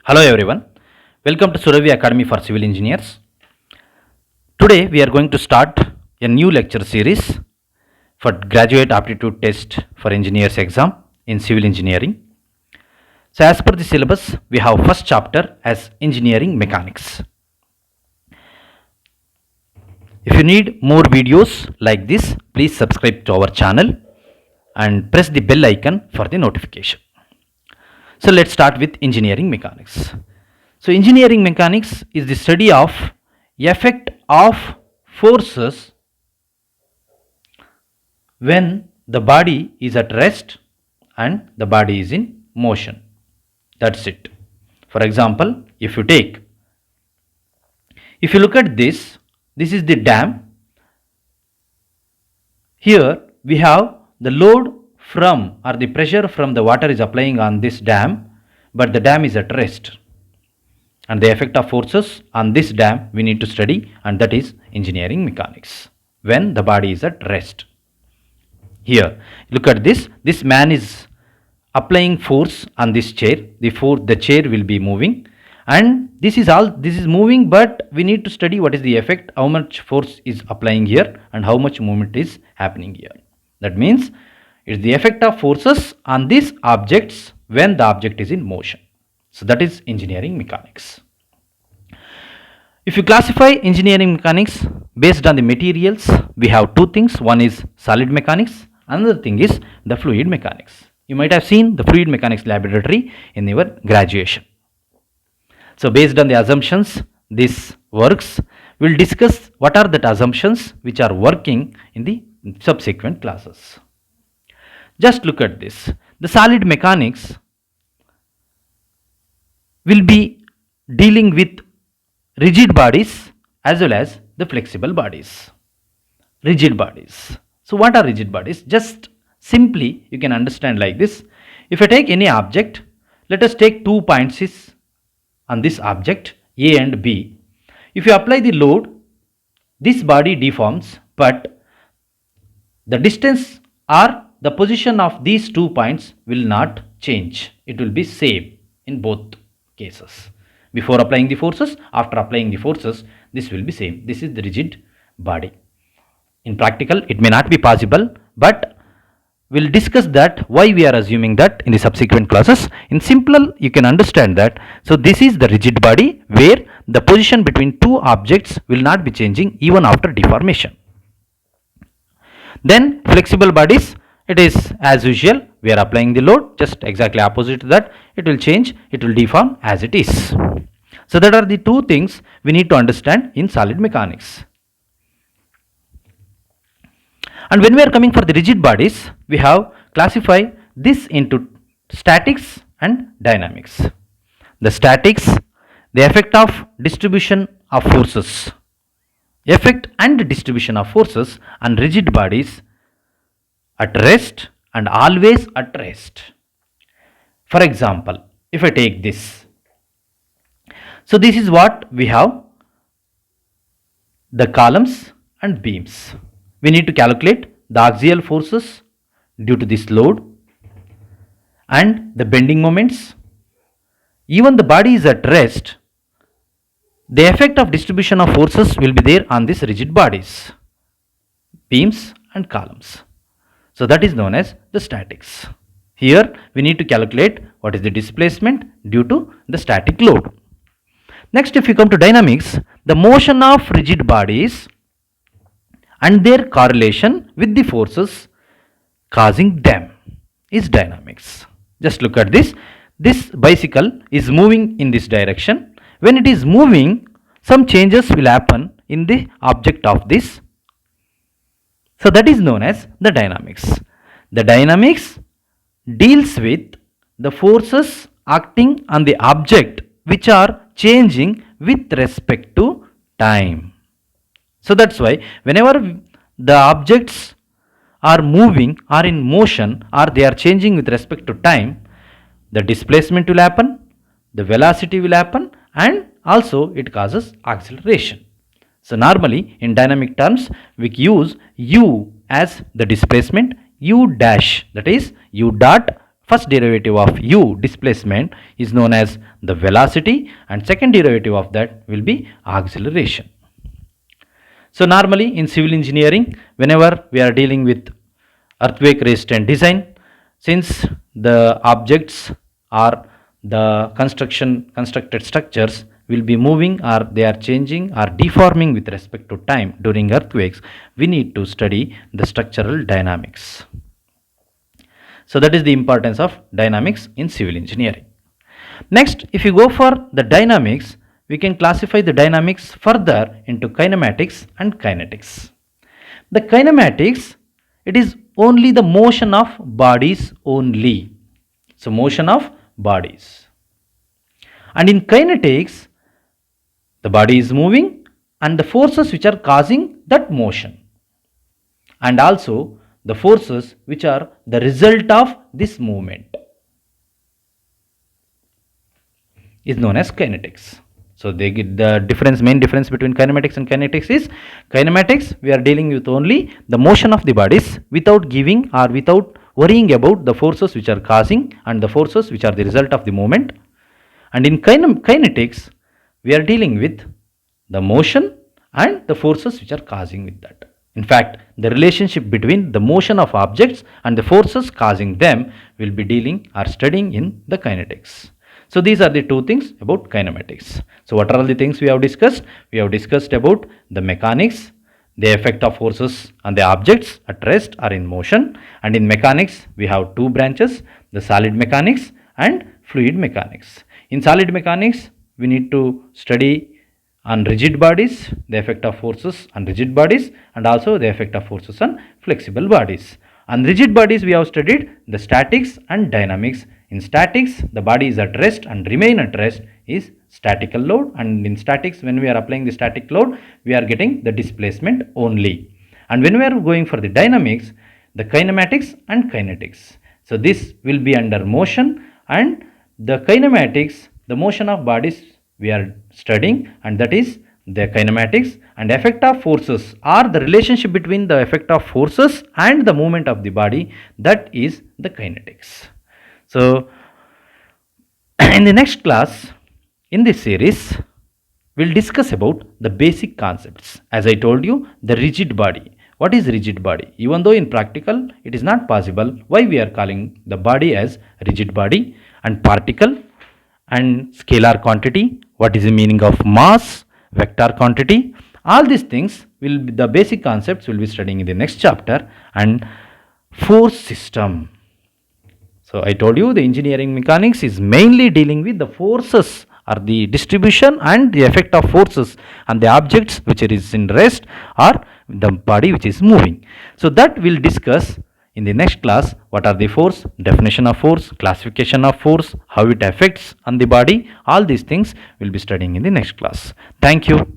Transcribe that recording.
Hello everyone, welcome to Suravi Academy for Civil Engineers. Today we are going to start a new lecture series for graduate aptitude test for engineers exam in civil engineering. So as per the syllabus, we have first chapter as engineering mechanics. If you need more videos like this, please subscribe to our channel and press the bell icon for the notification. So let's start with engineering mechanics. So engineering mechanics is the study of effect of forces when the body is at rest and the body is in motion. That's it. For example, if you look at this is the dam. Here we have the load from or the pressure from the water is applying on this dam, but the dam is at rest, and the effect of forces on this dam we need to study, and that is engineering mechanics when the body is at rest. Here look at this man is applying force on this chair. The chair will be moving, and this is moving, but we need to study what is the effect, how much force is applying here and how much movement is happening here. That means it's the effect of forces on these objects when the object is in motion. So that is engineering mechanics. If you classify engineering mechanics based on the materials, we have two things. One is solid mechanics, another thing is the fluid mechanics. You might have seen the fluid mechanics laboratory in your graduation. So based on the assumptions this works, we'll discuss what are the assumptions which are working in the subsequent classes. Just look at this. The solid mechanics will be dealing with rigid bodies as well as the flexible bodies. Rigid bodies. So what are rigid bodies? Just simply you can understand like this. If I take any object, let us take 2 points on this object A and B. If you apply the load, this body deforms, but the distance or the position of these 2 points will not change. It will be same in both cases. Before applying the forces, after applying the forces, this will be same. This is the rigid body. In practical, it may not be possible, but we'll discuss that why we are assuming that in the subsequent classes. In simple, you can understand that. So this is the rigid body where the position between two objects will not be changing even after deformation. Then flexible bodies, it is as usual, we are applying the load, just exactly opposite to that, it will change, it will deform as it is. So that are the two things we need to understand in solid mechanics. And when we are coming for the rigid bodies, we have classified this into statics and dynamics. The statics, the effect of distribution of forces, effect and distribution of forces on rigid bodies at rest and always at rest. For example, if I take this, so this is what we have, the columns and beams. We need to calculate the axial forces due to this load and the bending moments. Even the body is at rest, the effect of distribution of forces will be there on these rigid bodies, beams and columns. So that is known as the statics. Here we need to calculate what is the displacement due to the static load. Next, if you come to dynamics, the motion of rigid bodies and their correlation with the forces causing them is dynamics. Just look at this. This bicycle is moving in this direction. When it is moving, some changes will happen in the object of this. So that is known as the dynamics. The dynamics deals with the forces acting on the object which are changing with respect to time. So that's why whenever the objects are moving or in motion or they are changing with respect to time, the displacement will happen, the velocity will happen, and also it causes acceleration. So normally in dynamic terms we use u as the displacement, u dash, that is u dot first derivative of u displacement is known as the velocity, and second derivative of that will be acceleration. So normally in civil engineering, whenever we are dealing with earthquake resistant design, since the objects or the constructed structures will be moving, or they are changing or deforming with respect to time during earthquakes, we need to study the structural dynamics. So that is the importance of dynamics in civil engineering. Next, if you go for the dynamics, we can classify the dynamics further into kinematics and kinetics. The kinematics, it is only the motion of bodies only. So motion of bodies. And in kinetics, the body is moving and the forces which are causing that motion, and also the forces which are the result of this movement is known as kinetics. So they get the difference, main difference between kinematics and kinetics is, kinematics we are dealing with only the motion of the bodies without giving or without worrying about the forces which are causing and the forces which are the result of the movement. And in kinetics we are dealing with the motion and the forces which are causing with that. In fact, the relationship between the motion of objects and the forces causing them will be dealing or studying in the kinetics. So these are the two things about kinematics. So what are all the things we have discussed? We have discussed about the mechanics, the effect of forces on the objects at rest or in motion. And in mechanics, we have two branches, the solid mechanics and fluid mechanics. In solid mechanics, we need to study on rigid bodies, the effect of forces on rigid bodies, and also the effect of forces on flexible bodies. On rigid bodies, we have studied the statics and dynamics. In statics, the body is at rest and remain at rest is statical load, and in statics, when we are applying the static load, we are getting the displacement only. And when we are going for the dynamics, the kinematics and kinetics. So this will be under motion, and the kinematics, the motion of bodies we are studying, and that is the kinematics. And effect of forces, or the relationship between the effect of forces and the movement of the body, that is the kinetics. So in the next class in this series, we'll discuss about the basic concepts. As I told you, the rigid body. What is rigid body? Even though in practical it is not possible, why we are calling the body as rigid body, and particle and scalar quantity, what is the meaning of mass, vector quantity, all these things will be the basic concepts we'll be studying in the next chapter. And force system. So I told you the engineering mechanics is mainly dealing with the forces or the distribution and the effect of forces on the objects which is in rest or the body which is moving. So that we'll discuss in the next class. What are the force, definition of force, classification of force, how it affects on the body, all these things we'll be studying in the next class. Thank you.